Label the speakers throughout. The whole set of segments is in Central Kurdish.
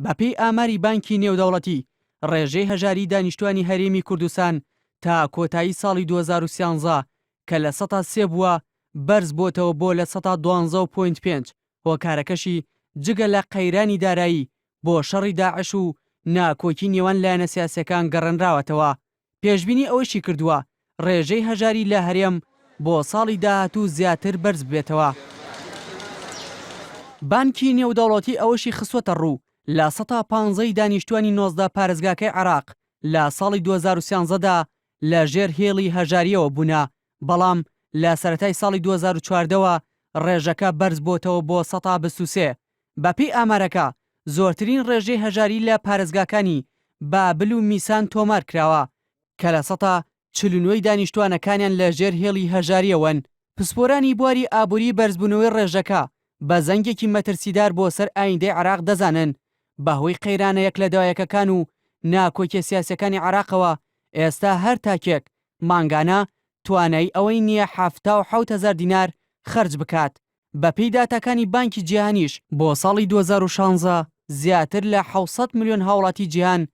Speaker 1: بەپێی ئاماری بانکی نێودەوڵەتی ڕێژەی هەژاری دانیشتوانی هەرێمی کوردستان تا کۆتایی ساڵی 2013 کە لە 103 بووە بەرز بۆتەوە بۆ لە 112.5 هۆکارەکەشی جگە لە قەیرانی دارایی بۆ شەڕی داعش و ناکۆکی نێوان لایەنە سیاسیەکان گەڕێنراوەتەوە. پێشبینی ئەوەشی کردووە ڕێژەی هەژاری لە هەرێم بۆ ساڵی داهاتوو زیاتر بەرز بێتەوە. بانکی نێودەوڵەتی ئەوەشی خستوەتە ڕوو لە 115 دانیشتوانی 19 پارێزگاکەی عێراق لە ساڵی 2013دا لە ژێر هێڵی هەژاریەوە بوونا، بەڵام لە سەرەتای ساڵی 2014ەوە ڕێژەکە بەرز بۆتەوە بۆ 123. بەپێی ئامارەکە زۆرترین ڕێژەی هەژاری لە پارێزگاکانی بابل و میسان تۆمار کراوە کە لە 149 دانیشتوانەکانیان لە ژێر هێڵی هەژاریەوەن. پسپۆرانی بواری ئابووری بەرزبوونەوەی ڕێژەکە بە زەنگێکی مەترسیدار بۆ سەر ئایندەی عێراق دەزانن. بەهۆی قەیرانە یەک لە داوایەکەکان و ناکۆکیە سیاسەکانی عێراقەوە ئێستا هەر تاکێک مانگانە توانایی ئەوەی نییە 77,000 دینار خەرج بکات. بەپێی داتاکانی بانکی جیهانیش بۆ ساڵی 2016 زیاتر لە 600 ملیۆن هاوڵاتی جیهان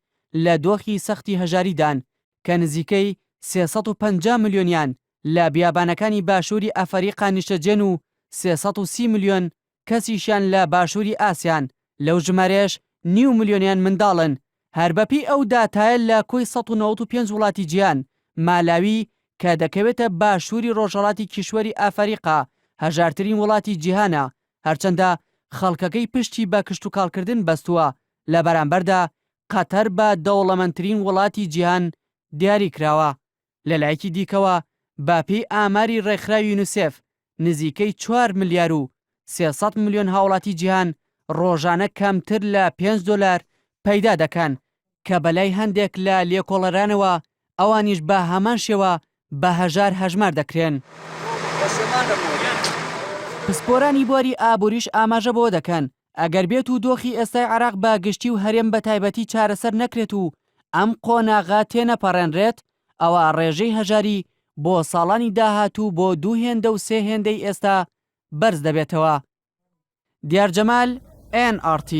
Speaker 1: لە دۆخی سەختی هەژاریدان کە نزیکەی 350 ملیۆنیان لە بیابانەکانی باشووری ئەفریقا نیشتەجێن و 330 ملیۆن کەسیشیان لە باشووری ئاسیان. لەو ژمارەیەش 9 ملیۆنیان منداڵن. هەر بەپی ئەو داتایە لە کۆی 195 وڵاتی جیهان مالاوی کە دەکەوێتە باشووری ڕۆژهەڵاتی کیشوەری ئەفریقا هەژارترین وڵاتی جیهانە، هەرچەندە خەڵکەکەی پشتی بە کشت و کاڵکردن بەستووە لە بەرامبەردا قەتەر بە دەوڵەمەندترین وڵاتی جیهان دیاری کراوە. لەلایەکی دیکەوە بەپێی ئاماری ڕێکخراوی یونیسێف نزیکەی 4 ملیار و 300 ملیۆن هاوڵاتی جیهان ڕۆژانە کەمتر لە $5 پەیدا دەکەن کە بەلای هەندێک لە لێکۆڵەرانەوە ئەوانیش بە هەمان شێوە بە هەژار هەژمار دەکرێن. پسپۆرانی بواری ئابووریش ئاماژە بۆ دەکەن ئەگەر بێت و دۆخی ئێستای عێراق بە گشتی و هەرێم بە تایبەتی چارەسەر نەکرێت و ئەم قۆناغا تێنەپەڕێنرێت، ئەوە ڕێژەی هەژاری بۆ ساڵانی داهاتوو بۆ 2 هێندە و 3 هێندەی ئێستا بەرز دەبێتەوە. دیار جەمال NRT